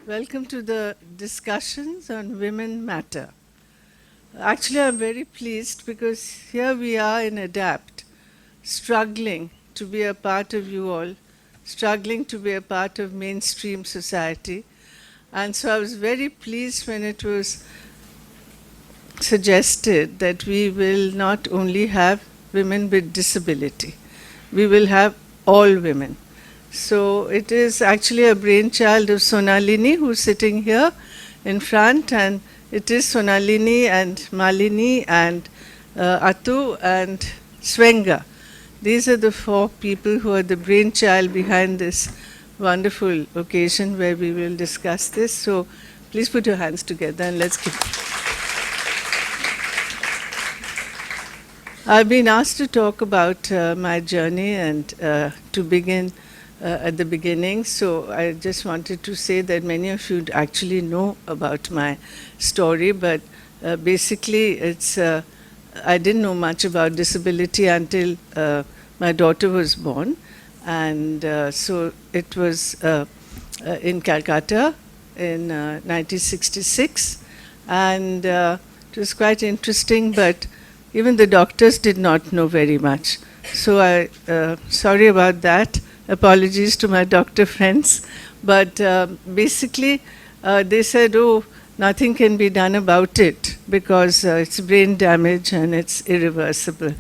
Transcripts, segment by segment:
Welcome to the discussions on Women Matter. Actually, I'm very pleased because here we are in ADAPT, struggling to be a part of you all, struggling to be a part of mainstream society. And so I was very pleased when it was suggested that we will not only have women with disability, we will have all women. So it is actually a brainchild of Sonalini, who's sitting here in front, and it is Sonalini and Malini and Atu and Swenga. These are the four people who are the brainchild behind this wonderful occasion where we will discuss this. So please put your hands together and let's keep. I've been asked to talk about my journey and to begin at the beginning, so I just wanted to say that many of you actually know about my story, but basically it's I didn't know much about disability until my daughter was born, and so it was in Calcutta in 1966, and it was quite interesting, but even the doctors did not know very much. So I sorry about that. Apologies to my doctor friends. But basically, they said, oh, nothing can be done about it because it's brain damage and it's irreversible.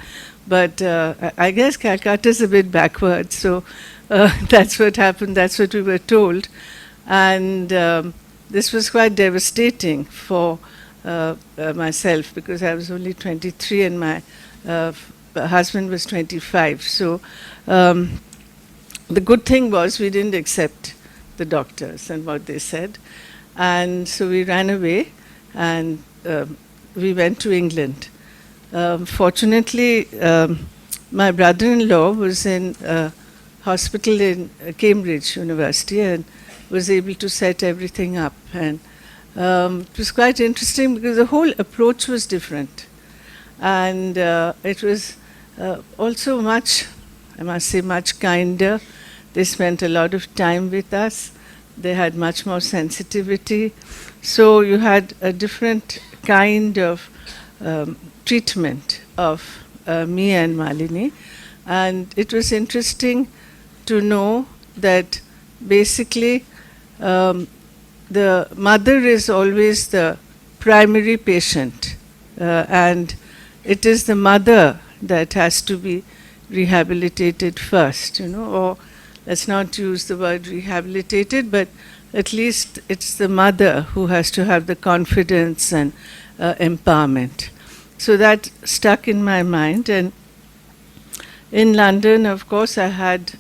But I guess Calcutta is a bit backward, so that's what happened, that's what we were told. And this was quite devastating for myself because I was only 23 and my husband was 25. So the good thing was we didn't accept the doctors and what they said. And so we ran away and we went to England. Fortunately, my brother-in-law was in a hospital in Cambridge University and was able to set everything up. And it was quite interesting because the whole approach was different. And it was also much, I must say, much kinder. They spent a lot of time with us. They had much more sensitivity. So you had a different kind of treatment of me and Malini. And it was interesting to know that basically the mother is always the primary patient, and it is the mother that has to be rehabilitated first, or let's not use the word rehabilitated, but at least it's the mother who has to have the confidence and empowerment. So that stuck in my mind. And in London, of course, I had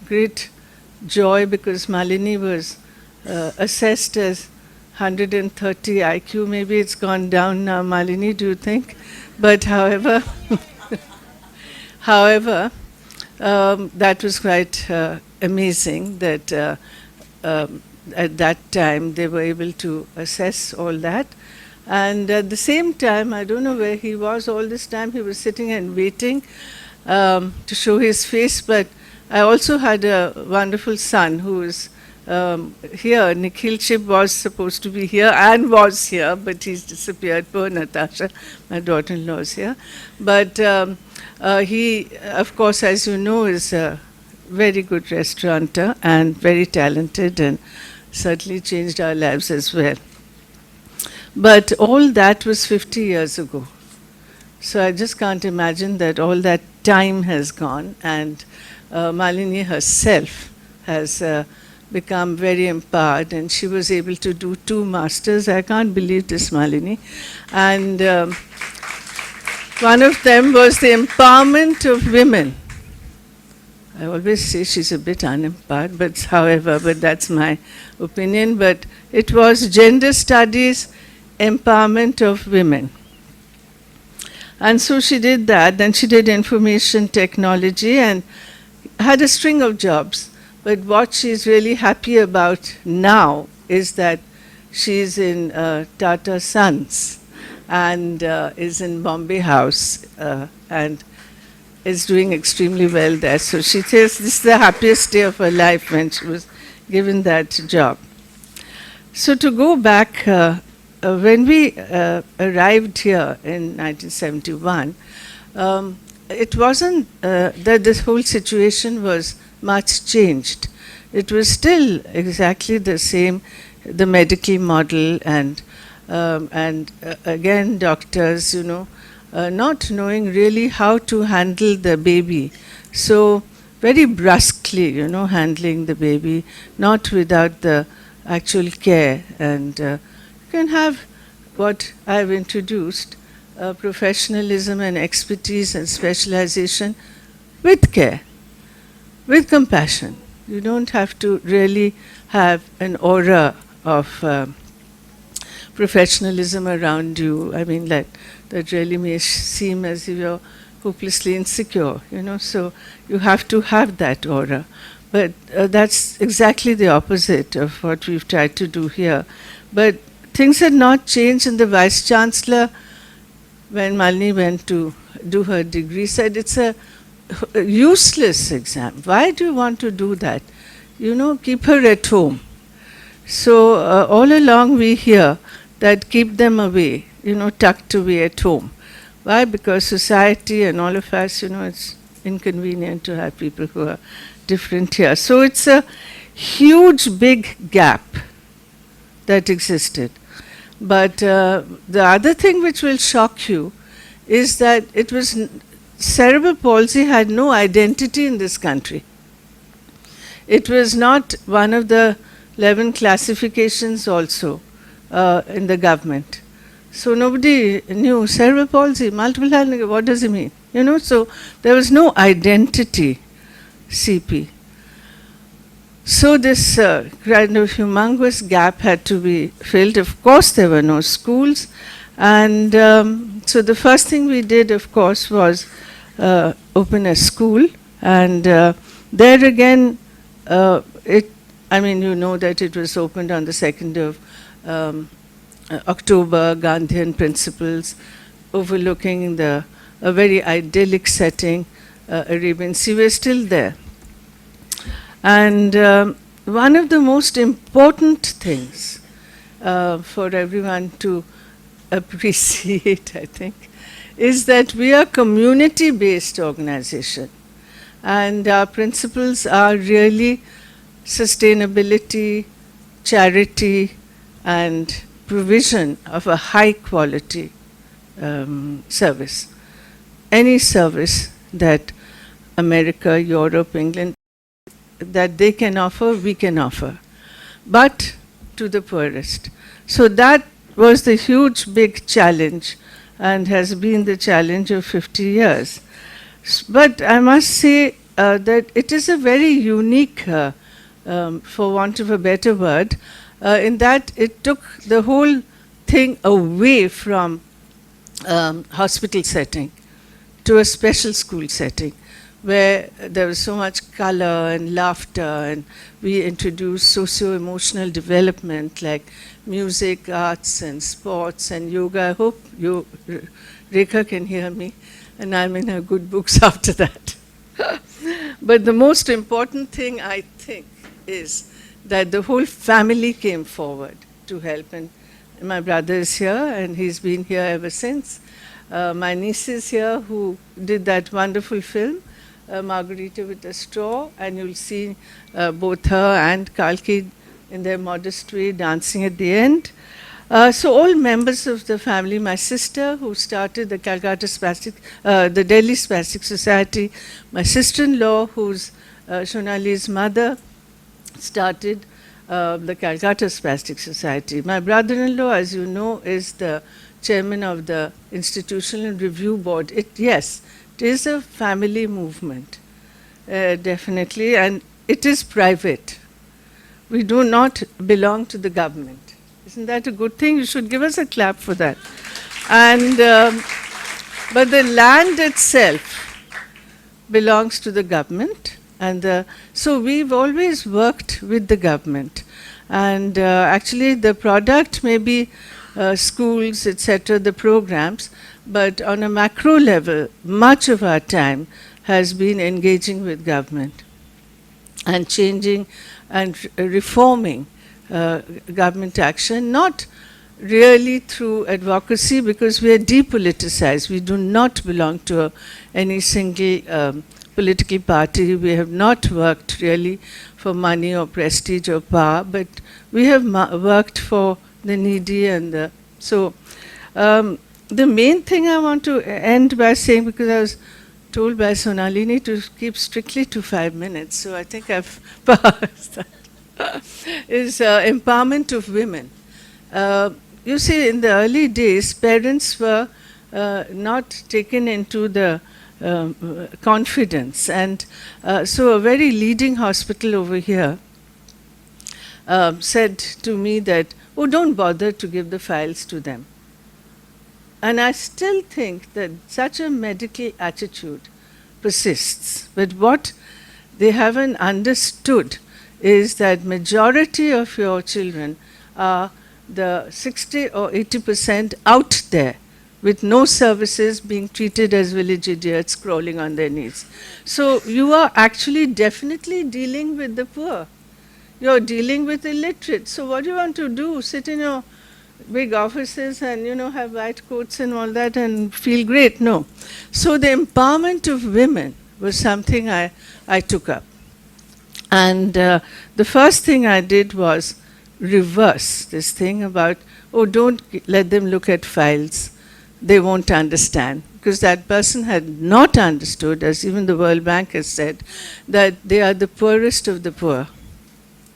great joy because Malini was assessed as 130 IQ. Maybe it's gone down now, Malini, do you think? But however, that was quite amazing that at that time they were able to assess all that. And at the same time, I don't know where he was all this time, he was sitting and waiting to show his face, but I also had a wonderful son who was here. Nikhil Chip was supposed to be here and was here, but he's disappeared. Poor Natasha, my daughter-in-law, is here. But he, of course, as you know, is a very good restaurateur and very talented and certainly changed our lives as well. But all that was 50 years ago. So I just can't imagine that all that time has gone, and Malini herself has become very empowered, and she was able to do 2 masters. I can't believe this, Malini. And one of them was the empowerment of women. I always say she's a bit unempowered, but however, but that's my opinion. But it was gender studies, empowerment of women. And so she did that. Then she did information technology and had a string of jobs. But what she's really happy about now is that she's in Tata Sons and is in Bombay House and is doing extremely well there. So she says this is the happiest day of her life when she was given that job. So to go back, when we arrived here in 1971, it wasn't that this whole situation was much changed. It was still exactly the same, the medical model, and again doctors, not knowing really how to handle the baby. So very brusquely, handling the baby, not without the actual care. And you can have what I've introduced, professionalism and expertise and specialization with care, with compassion. You don't have to really have an aura of professionalism around you. I mean, that really may seem as if you're hopelessly insecure, so you have to have that aura. But that's exactly the opposite of what we've tried to do here. But things had not changed, and the Vice Chancellor, when Malini went to do her degree, said it's a useless exam. Why do you want to do that? Keep her at home. So all along we hear that keep them away, tucked away at home. Why? Because society and all of us, it's inconvenient to have people who are different here. So it's a huge, big gap that existed. But the other thing which will shock you is that cerebral palsy had no identity in this country. It was not one of the 11 classifications also in the government. So nobody knew cerebral palsy, multiple handicap, what does it mean? So there was no identity, CP. So this kind of humongous gap had to be filled. Of course, there were no schools. And so the first thing we did, of course, was open a school. And there again, that it was opened on the 2nd of October, Gandhian principles, overlooking a very idyllic setting, Arabian Sea. We're still there. And one of the most important things for everyone to appreciate, I think, is that we are a community-based organization. And our principles are really sustainability, charity, and provision of a high-quality service. Any service that America, Europe, England, that they can offer, we can offer, but to the poorest. So that was the huge, big challenge, and has been the challenge of 50 years. But I must say that it is a very unique, for want of a better word, in that it took the whole thing away from hospital setting to a special school setting, where there was so much color and laughter, and we introduced socio-emotional development like music, arts, and sports, and yoga. I hope Rekha can hear me, and I'm in her good books after that. But the most important thing, I think, is that the whole family came forward to help. And my brother is here, and he's been here ever since. My niece is here, who did that wonderful film, Margarita with a Straw, and you'll see both her and Kalki in their modest way dancing at the end. So all members of the family, my sister who started the the Delhi Spastic Society, my sister-in-law who's Shonali's mother, started the Calcutta Spastic Society. My brother-in-law, as you know, is the chairman of the Institutional Review Board. It is a family movement, definitely, and it is private. We do not belong to the government. Isn't that a good thing? You should give us a clap for that. And but the land itself belongs to the government, and so we've always worked with the government. And actually, the product may be schools, etc., the programs, but on a macro level, much of our time has been engaging with government and changing and reforming government action, not really through advocacy, because we are depoliticized. We do not belong to any single political party. We have not worked really for money or prestige or power, but we have worked for the needy and the... So the main thing I want to end by saying, because I was told by Sonalini to keep strictly to 5 minutes, so I think I've passed that, is empowerment of women. You see, in the early days, parents were not taken into the confidence. And so a very leading hospital over here said to me that, oh, don't bother to give the files to them. And I still think that such a medical attitude persists. But what they haven't understood is that majority of your children are the 60 or 80% out there with no services, being treated as village idiots, crawling on their knees. So you are actually definitely dealing with the poor. You're dealing with illiterate. So what do you want to do? Sit in your big offices and, you know, have white coats and all that and feel great? No. So the empowerment of women was something I took up. And the first thing I did was reverse this thing about, oh, don't let them look at files. They won't understand. Because that person had not understood, as even the World Bank has said, that they are the poorest of the poor.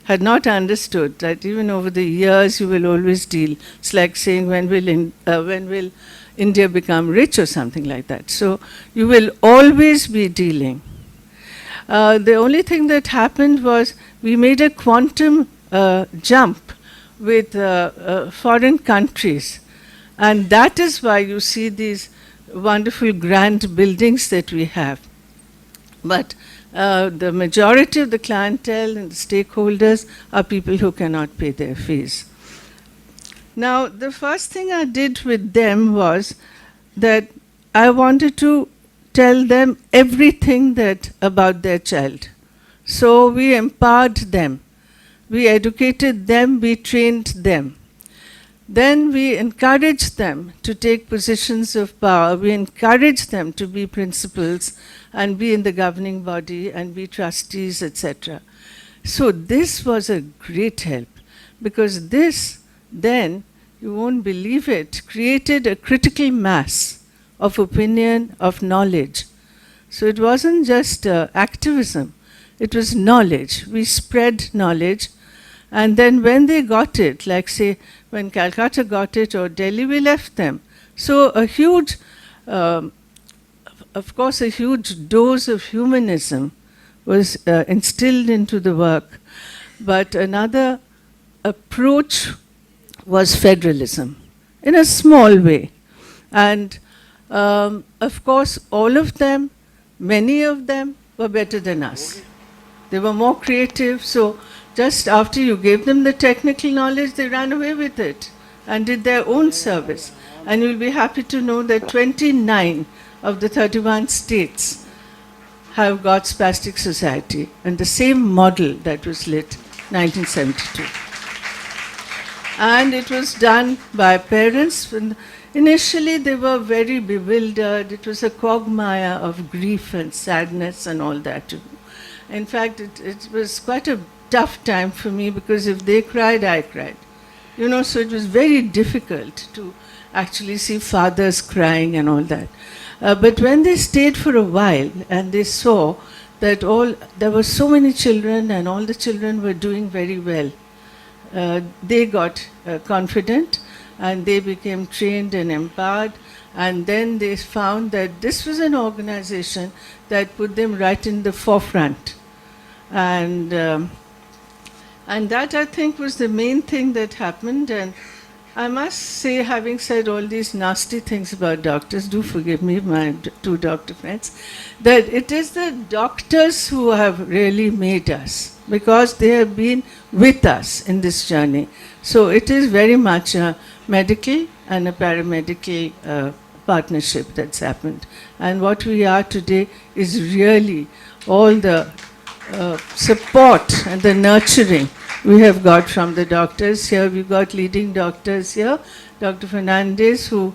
Had not understood that even over the years you will always deal. It's like saying, when will India become rich or something like that. So you will always be dealing. The only thing that happened was we made a quantum jump with foreign countries. And that is why you see these wonderful grand buildings that we have. But the majority of the clientele and the stakeholders are people who cannot pay their fees. Now, the first thing I did with them was that I wanted to tell them everything about their child. So we empowered them. We educated them, we trained them. Then we encouraged them to take positions of power. We encouraged them to be principals and be in the governing body and be trustees, etc. So this was a great help, because this then, you won't believe it, created a critical mass of opinion, of knowledge. So it wasn't just activism, it was knowledge. We spread knowledge. And then when they got it, like say when Calcutta got it or Delhi, we left them. So a huge, of course, a huge dose of humanism was instilled into the work. But another approach was federalism, in a small way. And of course, all of them, many of them were better than us. They were more creative, so just after you gave them the technical knowledge, they ran away with it and did their own service. And you'll be happy to know that 29 of the 31 states have got Spastic Society, and the same model that was lit 1972. And it was done by parents. Initially, they were very bewildered. It was a quagmire of grief and sadness and all that. In fact, it was quite a tough time for me, because if they cried, I cried. You know, so it was very difficult to actually see fathers crying and all that. But when they stayed for a while and they saw that there were so many children and all the children were doing very well, they got confident and they became trained and empowered. And then they found that this was an organization that put them right in the forefront. And that, I think, was the main thing that happened. And I must say, having said all these nasty things about doctors, do forgive me, my two doctor friends, that it is the doctors who have really made us, because they have been with us in this journey. So it is very much a medical and a paramedical partnership that's happened. And what we are today is really all the support and the nurturing we have got from the doctors here. We've got leading doctors here. Dr. Fernandez, who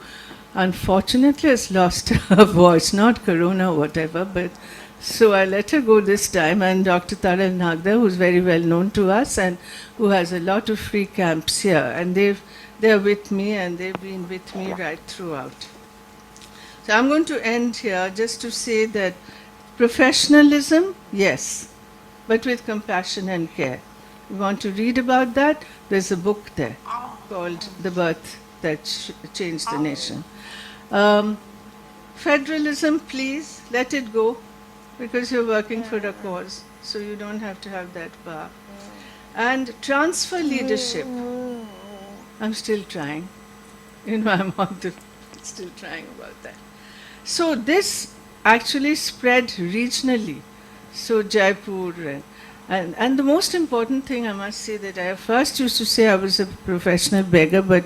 unfortunately has lost her voice, not corona or whatever, but so I let her go this time. And Dr. Taral Nagda, who's very well known to us and who has a lot of free camps here. And they're with me and they've been with me right throughout. So I'm going to end here just to say that professionalism, yes, but with compassion and care. You want to read about that? There's a book there called The Birth That Changed the Nation. Federalism, please let it go, because you're working for a cause, so you don't have to have that power. And transfer leadership. I'm still trying. I'm still trying about that. So this actually spread regionally. So Jaipur and the most important thing, I must say, that I first used to say I was a professional beggar, but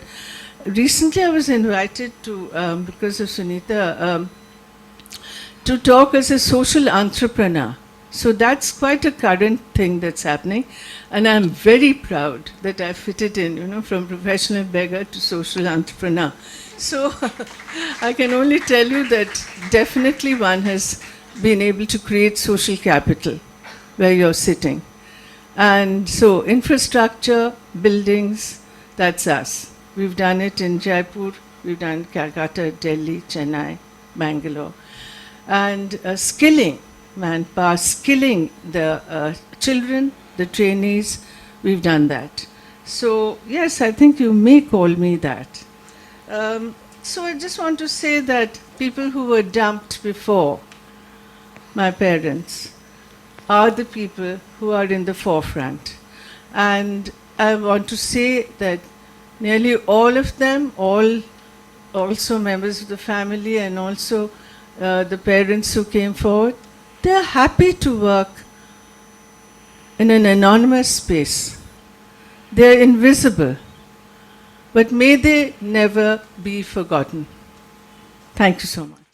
recently I was invited to, because of Sunita, to talk as a social entrepreneur. So that's quite a current thing that's happening. And I'm very proud that I fitted in, from professional beggar to social entrepreneur. So I can only tell you that definitely one has been able to create social capital where you're sitting. And so infrastructure, buildings, that's us. We've done it in Jaipur, we've done Calcutta, Delhi, Chennai, Bangalore. And skilling, manpower, skilling the children, the trainees, we've done that. So yes, I think you may call me that. So I just want to say that people who were dumped before my parents are the people who are in the forefront. And I want to say that nearly all of them, all also members of the family and also the parents who came forward, they're happy to work in an anonymous space. They're invisible, but may they never be forgotten. Thank you so much.